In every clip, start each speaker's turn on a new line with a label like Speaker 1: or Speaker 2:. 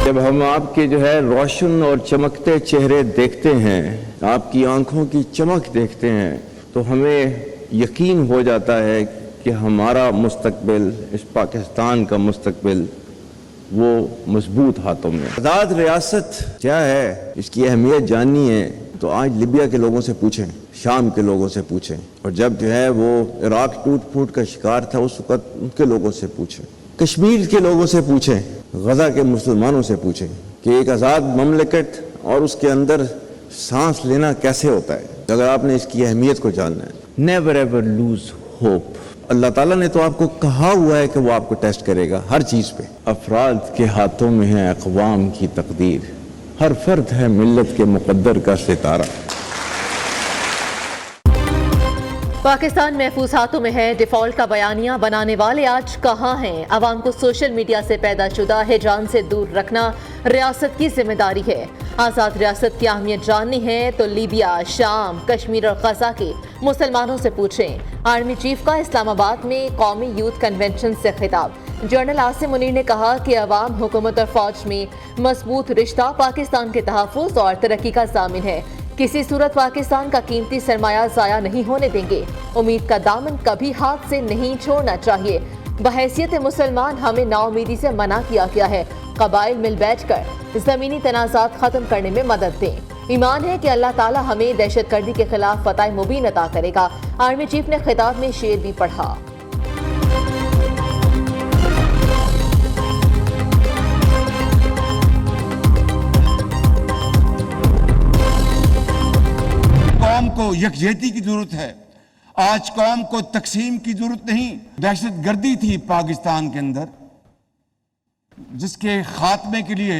Speaker 1: जब हम आपके जो है रोशन और चमकते चेहरे देखते हैं, आपकी आंखों की चमक देखते हैं, तो हमें यकीन हो जाता है कि हमारा मुस्तकबिल, इस पाकिस्तान का मुस्तकबिल वो मजबूत हाथों में। आज़ाद रियासत क्या है, इसकी अहमियत जाननी है तो आज लिबिया के लोगों से पूछें, शाम के लोगों से पूछें, और जब जो है वो इराक टूट फूट का शिकार था उस वक़्त उनके लोगों से पूछें, कश्मीर के लोगों से पूछें, गजा के मुसलमानों से पूछें कि एक आज़ाद ममलिकत और उसके अंदर सांस लेना कैसे होता है। अगर आपने इसकी अहमियत को जानना है, नेवर एवर लूज होप। अल्लाह ताला ने तो आपको कहा हुआ है कि वो आपको टेस्ट करेगा हर चीज़ पे। अफराद के हाथों में है अक़वाम की तकदीर, हर फर्द है मिल्लत के मुक़द्दर का सितारा।
Speaker 2: पाकिस्तान महफूज हाथों में है, डिफॉल्ट का बयानिया बनाने वाले आज कहाँ हैं? अवाम को सोशल मीडिया से पैदा शुदा हिजान से दूर रखना रियासत की जिम्मेदारी है। आज़ाद रियासत की अहमियत जाननी है तो लीबिया, शाम, कश्मीर और गजा के मुसलमानों से पूछें। आर्मी चीफ का इस्लामाबाद में कौमी यूथ कन्वेंशन से खिताब। जनरल आसिम मुनीर ने कहा कि अवाम, हुकूमत और फौज में मजबूत रिश्ता पाकिस्तान के तहफ़्फ़ुज़ और तरक्की का ज़ामिन है। किसी सूरत पाकिस्तान का कीमती सरमाया ज़ाया नहीं होने देंगे। उम्मीद का दामन कभी हाथ से नहीं छोड़ना चाहिए। बहैसियत मुसलमान हमें नाउमीदी से मना किया गया है। कबाइल मिल बैठकर ज़मीनी तनाज़ात ख़त्म करने में मदद दें। ईमान है कि अल्लाह ताला हमें दहशतगर्दी के खिलाफ फतह मुबीन अता करेगा। आर्मी चीफ ने खिताब में शेर भी पढ़ा।
Speaker 3: कौम को यकजहती की जरूरत है। आज कौम को तकसीम की जरूरत नहीं। दहशत गर्दी थी पाकिस्तान के अंदर, जिसके खात्मे के लिए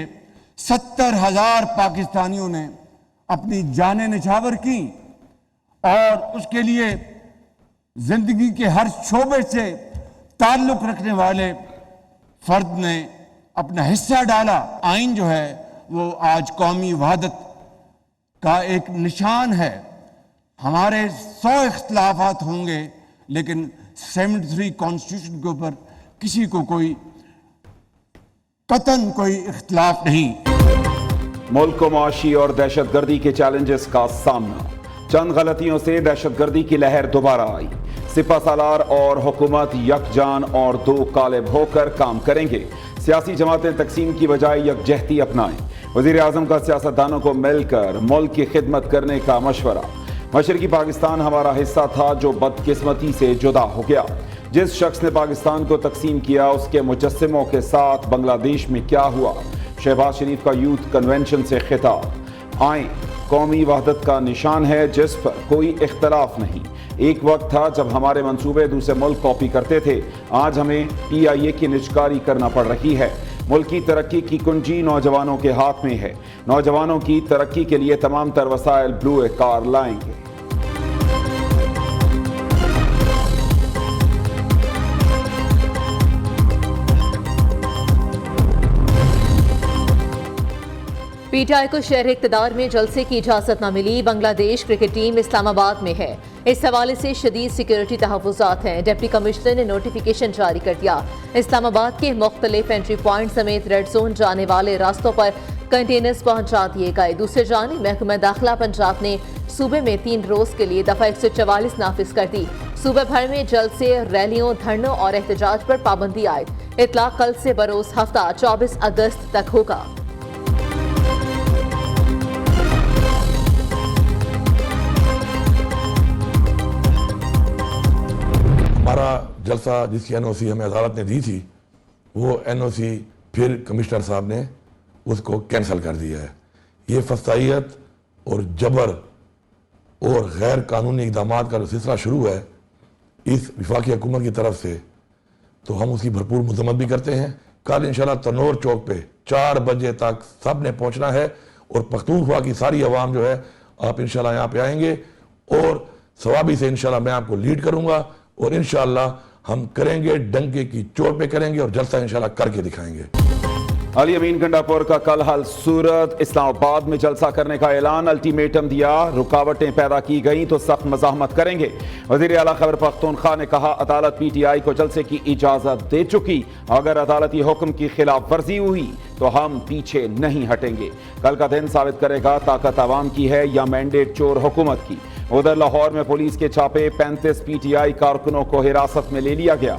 Speaker 3: 70,000 पाकिस्तानियों ने अपनी जानें निछावर की, और उसके लिए जिंदगी के हर शोबे से ताल्लुक रखने वाले फर्द ने अपना हिस्सा डाला। आइन जो है वो आज कौमी वहादत का एक निशान है। हमारे 100 इख्तलाफात होंगे, लेकिन 73 कॉन्स्टिट्यूशन के ऊपर किसी को कोई कतन कोई इख्तलाफ नहीं।
Speaker 4: मुल्क को मुआशी और दहशतगर्दी के चैलेंजेस का सामना। चंद गलतियों से दहशतगर्दी की लहर दोबारा आई। सिपा सालार और हुकूमत यकजान और दो कालिब होकर काम करेंगे। सियासी जमातें तकसीम की बजाय यकजहती अपनाएं। वज़ीर आज़म का सियासतदानों को मिलकर मुल्क की खिदमत करने का मशवरा। मशरकी पाकिस्तान हमारा हिस्सा था जो बदकिस्मती से जुदा हो गया। जिस शख्स ने पाकिस्तान को तकसीम किया उसके मुजस्सिमों के साथ बांग्लादेश में क्या हुआ। शहबाज शरीफ का यूथ कन्वेंशन से खिताब। आइन कौमी वहदत का निशान है जिस पर कोई इख्तलाफ नहीं। एक वक्त था जब हमारे मंसूबे दूसरे मुल्क कॉपी करते थे, आज हमें PIA की निजकारी करना पड़ रही है। मुल्क की तरक्की की कुंजी नौजवानों के हाथ में है। नौजवानों की तरक्की के लिए तमाम तर वसाइल ब्लू कार लाएंगे।
Speaker 2: PTI को शहर इक़्तिदार में जलसे की इजाज़त न मिली। बांग्लादेश क्रिकेट टीम इस्लामाबाद में है। इस हवाले से शदीद सिक्योरिटी तहफ़्फ़ुज़ात हैं। डिप्टी कमिश्नर ने नोटिफिकेशन जारी कर दिया। इस्लामाबाद के मुख्तलिफ एंट्री पॉइंट समेत रेड जोन जाने वाले रास्तों पर कंटेनर्स पहुंचा दिए गए। दूसरे जानिब महकमा दाखिला पंजाब ने सूबे में 3 रोज के लिए दफ़ा 144 नाफिज कर दी। सूबे भर में जलसे, रैलियों, धरनों और एहतजाज पर पाबंदी आयद। इतलाक कल से बरोज हफ्ता 24 अगस्त तक होगा।
Speaker 5: हमारा जलसा जिसकी NOC हमें अदालत ने दी थी, वो NOC फिर कमिश्नर साहब ने उसको कैंसिल कर दिया है। ये फसाइयत और जबर और गैर कानूनी इक़दाम का जो सिलसिला शुरू है इस वफाकी हुकूमत की तरफ से, तो हम उसकी भरपूर मजम्मत भी करते हैं। कल इंशाल्लाह तनोर चौक पे 4 बजे तक सब ने पहुंचना है और पख्तूनख्वा की सारी आवाम जो है आप इंशाल्लाह यहाँ पे आएंगे और सवाबी से इंशाल्लाह मैं आपको लीड करूंगा और इंशाल्लाह हम करेंगे, डंके की चोट पे करेंगे और जलसा इंशाल्लाह करके दिखाएंगे।
Speaker 4: अली अमीन गंडापुर का कल हल सूरत, इस्लामाबाद में जलसा करने का ऐलान, अल्टीमेटम दिया, रुकावटें पैदा की गई तो सख्त मज़ाहमत करेंगे। वज़ीर आला खैबर पख्तूनख्वा ने कहा अदालत PTI को जलसे की इजाजत दे चुकी, अगर अदालती हुक्म की खिलाफ वर्जी हुई तो हम पीछे नहीं हटेंगे। कल का दिन साबित करेगा ताकत आवाम की है या मैंडेट चोर हुकूमत की। उधर लाहौर में पुलिस के छापे, 35 PTI कारकुनों को हिरासत में ले लिया गया।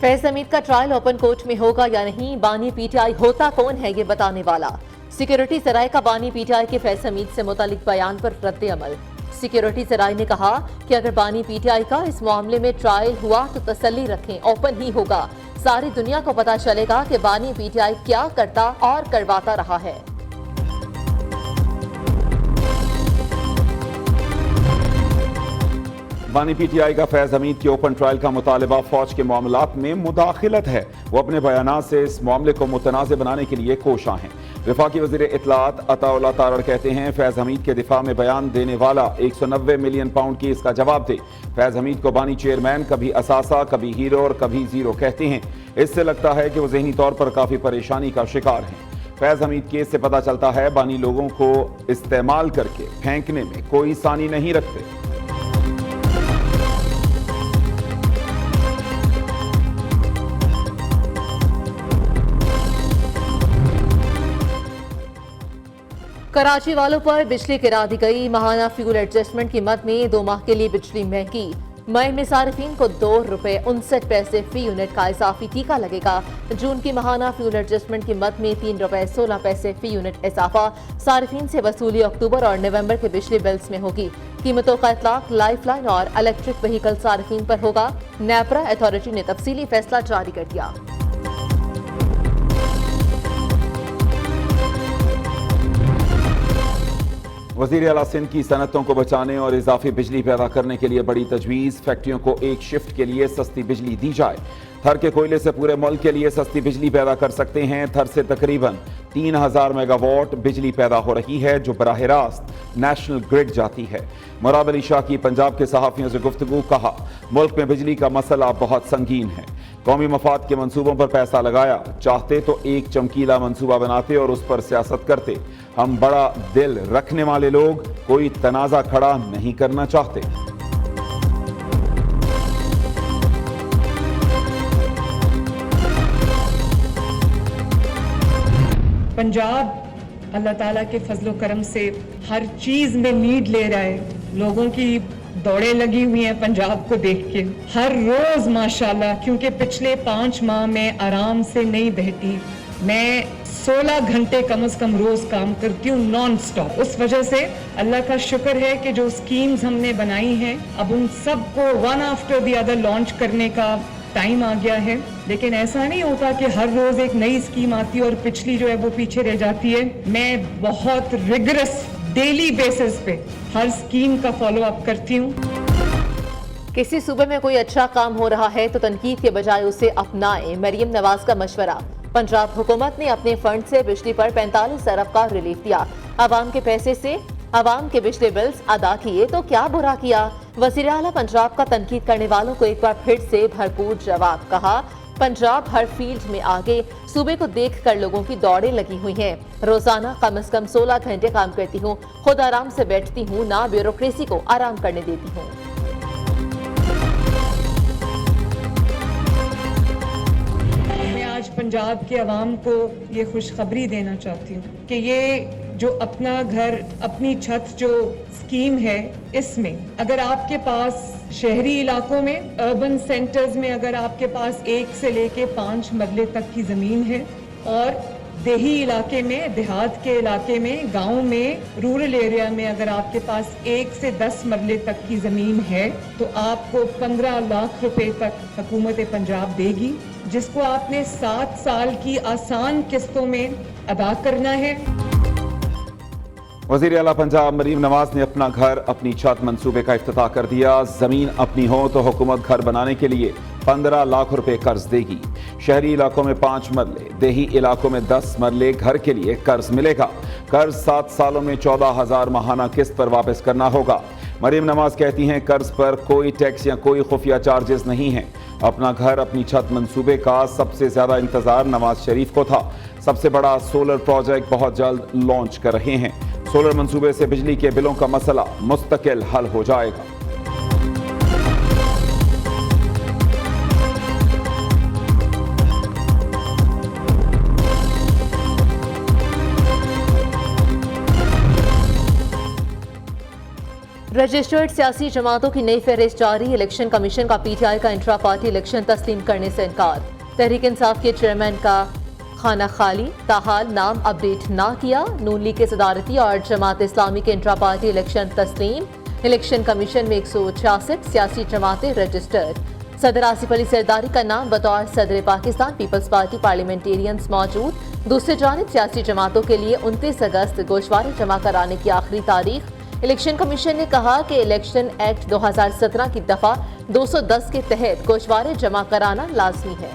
Speaker 2: फैज हमीद का ट्रायल ओपन कोर्ट में होगा या नहीं, बानी PTI होता कौन है ये बताने वाला। सिक्योरिटी सराय का बानी PTI के फैज हमीद से मुतालिक बयान पर रद्द अमल। सिक्योरिटी सराय ने कहा कि अगर बानी PTI का इस मामले में ट्रायल हुआ तो तसल्ली रखें, ओपन ही होगा। सारी दुनिया को पता चलेगा कि बानी PTI क्या करता और करवाता रहा है।
Speaker 4: बानी PTI का फैज हमीद के ओपन ट्रायल का मुतालबा फौज के मामलात में मुदाखिलत है। वो अपने बयानात से इस मामले को मुतनाज़ बनाने के लिए कोशा हैं। वफाकी वज़ीर इत्तलात अताउल्लाह तारड़ कहते हैं फैज हमीद के दिफा में बयान देने वाला 190 मिलियन पाउंड की इसका जवाब दे। फैज हमीद को बानी चेयरमैन कभी असासा, कभी हीरो और कभी जीरो कहते हैं। इससे लगता है कि वो ज़हनी तौर पर काफ़ी परेशानी का शिकार हैं। फैज हमीद केस से पता चलता है बानी लोगों को इस्तेमाल करके फेंकने में कोई सानी नहीं रखते।
Speaker 2: कराची वालों पर बिजली गिरा दी गई, माहाना फ्यूल एडजस्टमेंट की मद में 2 माह के लिए बिजली महंगी। मई में सार्फिन को ₹2.59 फी यूनिट का इजाफी टीका लगेगा। जून की माहाना फ्यूल एडजस्टमेंट की मद में ₹3.16 फी यूनिट इजाफा सार्फिन से वसूली अक्टूबर और नवंबर के बिजली बिल्स में होगी। कीमतों का इतलाक लाइफलाइन और इलेक्ट्रिक व्हीकल सार्फिन पर होगा। नेपरा अथॉरिटी ने तफसीली फैसला जारी कर दिया।
Speaker 4: वज़ीर आला सिंध की सनतों को बचाने और इजाफी बिजली पैदा करने के लिए बड़ी तजवीज़, फैक्ट्रियों को एक शिफ्ट के लिए सस्ती बिजली दी जाए। थर के कोयले से पूरे मुल्क के लिए सस्ती बिजली पैदा कर सकते हैं। थर से तकरीबन 3000 मेगावाट बिजली पैदा हो रही है जो बराह रास्त नेशनल ग्रिड जाती है। मुराद अली शाह की पंजाब के सहाफ़ियों से गुफ्तगू, कहा मुल्क में बिजली का मसला बहुत संगीन है। कौमी मफाद के मंसूबों पर पैसा लगाया, चाहते तो एक चमकीला मंसूबा बनाते और उस पर सियासत करते। हम बड़ा दिल रखने वाले लोग कोई तनाज़ा खड़ा नहीं करना चाहते।
Speaker 6: पंजाब अल्लाह ताला के फजलो करम से हर चीज में लीड ले रहा है। लोगों की दौड़े लगी हुई हैं पंजाब को देख के हर रोज माशाल्लाह, क्योंकि पिछले 5 माह में आराम से नहीं बैठी। मैं 16 घंटे कम से कम रोज काम करती हूँ नॉन स्टॉप। उस वजह से अल्लाह का शुक्र है कि जो स्कीम्स हमने बनाई हैं अब उन सबको one after the other launch करने का टाइम आ गया है। लेकिन ऐसा नहीं होता कि हर रोज एक नई स्कीम आती है और पिछली जो है वो पीछे रह जाती है। मैं बहुत रिगरस डेली बेसिस पे हर स्कीम का फॉलो अप करती हूँ।
Speaker 2: किसी सूबे में कोई अच्छा काम हो रहा है तो तनकीद के बजाय उसे अपनाएं, मरियम नवाज का मशवरा। पंजाब हुकूमत ने अपने फंड से बिजली पर 45 अरब का रिलीफ दिया। आवाम के पैसे से आवाम के बिजली बिल्स अदा किए तो क्या बुरा किया। वज़ीर आला पंजाब का तनकीद करने वालों को एक बार फिर से भरपूर जवाब, कहा पंजाब हर फील्ड में आगे, सूबे को देखकर लोगों की दौड़ें लगी हुई हैं। रोजाना कम से कम 16 घंटे काम करती हूँ, खुद आराम से बैठती हूँ, ना ब्यूरोक्रेसी को आराम करने देती हूँ।
Speaker 6: पंजाब के अवाम को ये खुशखबरी देना चाहती हूँ कि ये जो अपना घर अपनी छत जो स्कीम है, इसमें अगर आपके पास शहरी इलाकों में अर्बन सेंटर्स में अगर आपके पास 1 से लेके 5 मरले तक की ज़मीन है और देही इलाके में, देहात के इलाके में, गांव में, रूरल एरिया में अगर आपके पास 1 से 10 मरले तक की ज़मीन है तो आपको 15 लाख रुपए तक हुकूमत पंजाब देगी, जिसको आपने 7 साल की आसान किस्तों में अदा करना है।
Speaker 4: वज़ीर आला पंजाब मरीम नवाज ने अपना घर अपनी छत मंसूबे का इफ्तिताह कर दिया। जमीन अपनी हो तो हुकूमत घर बनाने के लिए 15 लाख रुपए कर्ज देगी। शहरी इलाकों में 5 मरले, देही इलाकों में 10 मरले घर के लिए कर्ज मिलेगा। कर्ज 7 सालों में 14,000 माहाना किस्त पर वापस करना होगा। मरीम नवाज कहती हैं कर्ज पर कोई टैक्स या कोई खुफिया चार्जेस नहीं है। अपना घर अपनी छत मंसूबे का सबसे ज्यादा इंतजार नवाज शरीफ को था। सबसे बड़ा सोलर प्रोजेक्ट बहुत जल्द लॉन्च कर रहे हैं। सोलर मंसूबे से बिजली के बिलों का मसला मुस्तकिल हल हो जाएगा।
Speaker 2: रजिस्टर्ड सियासी जमातों की नई फहरिस्त जारी। इलेक्शन कमीशन का पीटीआई का इंट्रा पार्टी इलेक्शन तस्लीम करने से इनकार। तहरीक इंसाफ के चेयरमैन का खाना खाली, ताहाल नाम अपडेट ना किया। नून लीग के सदारती और जमात इस्लामी के इंट्रा पार्टी इलेक्शन तस्लीम। इलेक्शन कमीशन में 166 सियासी जमातें रजिस्टर्ड। सदर आसिफ अली सरदारी का नाम बतौर सदर पाकिस्तान पीपल्स पार्टी पार्लियामेंटेरियंस मौजूद। दूसरी जानिब सियासी जमातों के लिए 29 अगस्त गोशवारे जमा कराने की आखिरी तारीख। इलेक्शन कमीशन ने कहा कि इलेक्शन एक्ट 2017 की दफा 210 के तहत गोशवारे जमा कराना लाजमी है।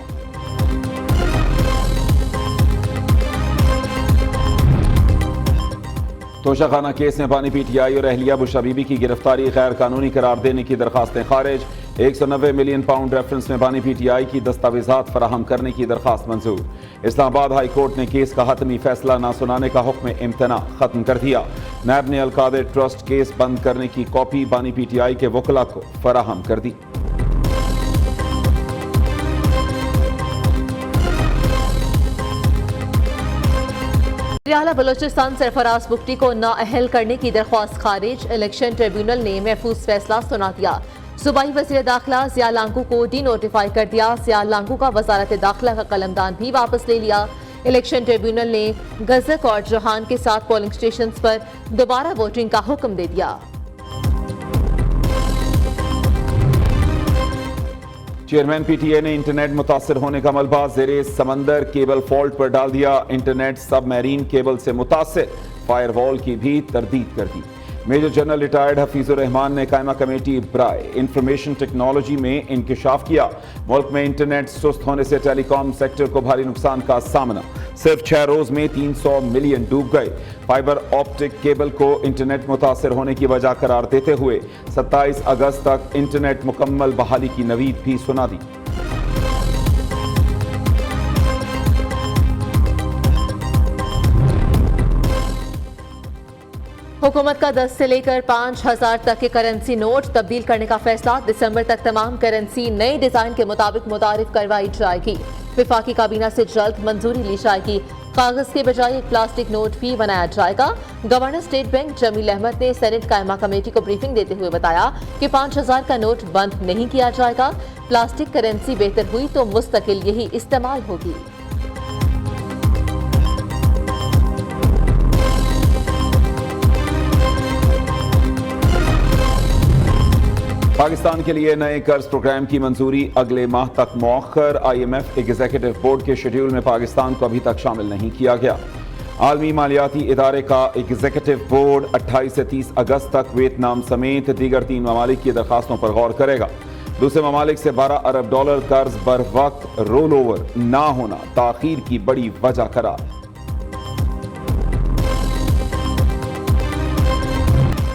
Speaker 4: तोशाखाना केस में बानी पीटीआई और अहलिया बुशरा बीबी की गिरफ्तारी गैर कानूनी करार देने की दरखास्तें खारिज। 190 मिलियन पाउंड रेफरेंस में बानी पीटीआई की दस्तावेजात फराहम करने की दरखास्त मंजूर। इस्लामाबाद हाई कोर्ट ने केस का हतमी फैसला ना सुनाने का हुक्म इम्तना खत्म कर दिया। नैब ने अलकादर ट्रस्ट केस बंद करने की कॉपी बानी पीटीआई के वकला को फराहम कर दी।
Speaker 2: रियाला बलोचिस्तान सरफराज बुगटी को नाअहल करने की दरख्वास्त खारिज। इलेक्शन ट्रिब्यूनल ने महफूज फैसला सुना दिया। सूबाई वज़ीर दाखिला ज़िया लांगू को डी नोटिफाई कर दिया। ज़िया लांगू का वजारत दाखिला का कलमदान भी वापस ले लिया। इलेक्शन ट्रिब्यूनल ने गजक और जोहान के साथ पोलिंग स्टेशन पर दोबारा वोटिंग का हुक्म दे दिया।
Speaker 4: चेयरमैन पीटीए ने इंटरनेट मुतासर होने का मलबा ज़ेरे समंदर केबल फॉल्ट पर डाल दिया। इंटरनेट सबमरीन केबल से मुतासर, फायरवॉल की भी तरदीद कर दी। Major general retired Hafeezur Rahman ने कायमा कमेटी बराए इंफॉर्मेशन टेक्नोलॉजी में इंकशाफ किया। मुल्क में इंटरनेट सुस्त होने से टेलीकॉम सेक्टर को भारी नुकसान का सामना। सिर्फ 6 रोज में 300 मिलियन डूब गए। फाइबर ऑप्टिक केबल को इंटरनेट मुतासर होने की वजह करार देते हुए 27 अगस्त तक इंटरनेट मुकम्मल बहाली की नवीद भी सुना दी।
Speaker 2: हुकूमत का 10 से लेकर 5,000 तक के करेंसी नोट तब्दील करने का फैसला। दिसंबर तक तमाम करेंसी नए डिजाइन के मुताबिक मुतारिफ करवाई जाएगी। विफाकी काबीना से जल्द मंजूरी ली जाएगी। कागज के बजाय एक प्लास्टिक नोट भी बनाया जाएगा। Governor State Bank Jamil Ahmad ने सेनेट कायमा कमेटी को ब्रीफिंग देते हुए बताया कि 5,000 का नोट बंद नहीं किया जाएगा। प्लास्टिक करेंसी बेहतर हुई तो मुस्तकिल यही इस्तेमाल होगी।
Speaker 4: पाकिस्तान के लिए नए कर्ज प्रोग्राम की मंजूरी अगले माह तक मौखर। IMF एग्जीक्यूटिव बोर्ड के शेड्यूल में पाकिस्तान को अभी तक शामिल नहीं किया गया। आलमी मालियाती इदारे का एग्जीक्यूटिव बोर्ड 28 से 30 अगस्त तक वियतनाम समेत दीगर 3 ममालिक की दरखास्तों पर गौर करेगा। दूसरे ममालिक से $12 अरब कर्ज बर वक्त रोल ओवर ना होना ताखीर की बड़ी वजह करार।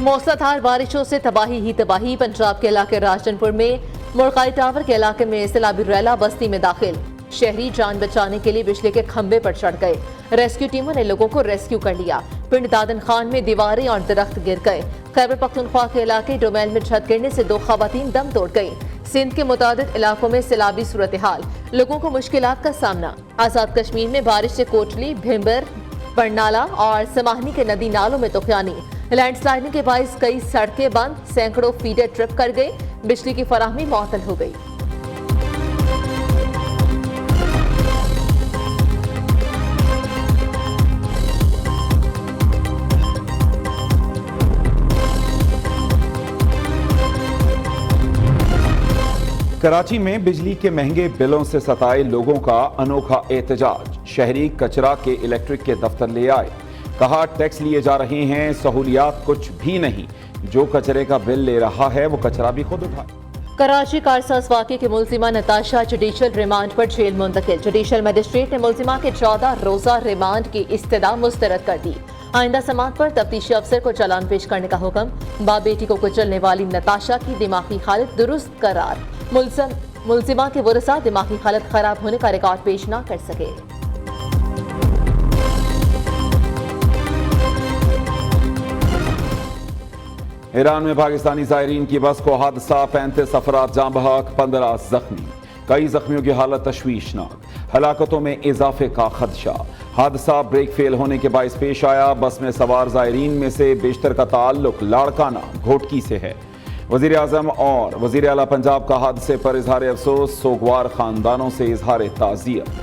Speaker 2: मौसलाधार बारिशों से तबाही ही तबाही। पंजाब के इलाके राजनपुर में मुड़काई टावर के इलाके में सैलाबी रैला बस्ती में दाखिल। शहरी जान बचाने के लिए बिजली के खंभे पर चढ़ गए। रेस्क्यू टीमों ने लोगों को रेस्क्यू कर लिया। पिंड दादन खान में दीवारें और दरख्त गिर गए। खैबर पख्तूनख्वा के इलाके डोमेल में छत गिरने से 2 खवातीन दम तोड़ गई। सिंध के मुतादिद इलाकों में सैलाबी सूरत हाल, लोगों को मुश्किलात का सामना। आजाद कश्मीर में बारिश से कोटली, भिम्बर, बरनाला और समाहनी के नदी नालों में तुफानी। लैंडस्लाइडिंग के बाइस कई सड़कें बंद, सैकड़ों फीडर ट्रिप कर गए। बिजली की फराहमी मुअत्तल हो गई।
Speaker 4: कराची में बिजली के महंगे बिलों से सताए लोगों का अनोखा एहतजाज। शहरी कचरा के इलेक्ट्रिक के दफ्तर ले आए। कहा टैक्स लिए जा रहे हैं, सहूलियात कुछ भी नहीं। जो कचरे का बिल ले रहा है वो कचरा भी खुद उठाए।
Speaker 2: कराची कारसाज वाक़े की मुल्जिमा नताशा जुडिशल रिमांड पर जेल मुंतकिल। जुडिशल मजिस्ट्रेट ने मुल्जिमा के 14 रोजा रिमांड की इस्तदा मुस्तरद कर दी। आइंदा समात पर तफ्तीशी अफसर को चालान पेश करने का हुक्म। बाप बेटी को कुचलने वाली नताशा की दिमागी हालत दुरुस्त करार। मुलजिमा के वरसा दिमागी हालत खराब होने का रिकॉर्ड पेश न कर सके।
Speaker 4: ईरान में पाकिस्तानी ज़ायरीन की बस को हादसा, 35 अफराद जाँ बहक, 15 जख्मी। कई जख्मियों की हालत तशवीशनाक, हलाकतों में इजाफे का खदशा। हादसा ब्रेक फेल होने के बायस पेश आया। बस में सवार ज़ायरीन में से बेशतर का ताल्लुक लाड़काना घोटकी से है। वज़ीर आज़म और वज़ीर आला पंजाब का हादसे पर इजहार अफसोस, सोगवार खानदानों से इजहार ताज़ियत।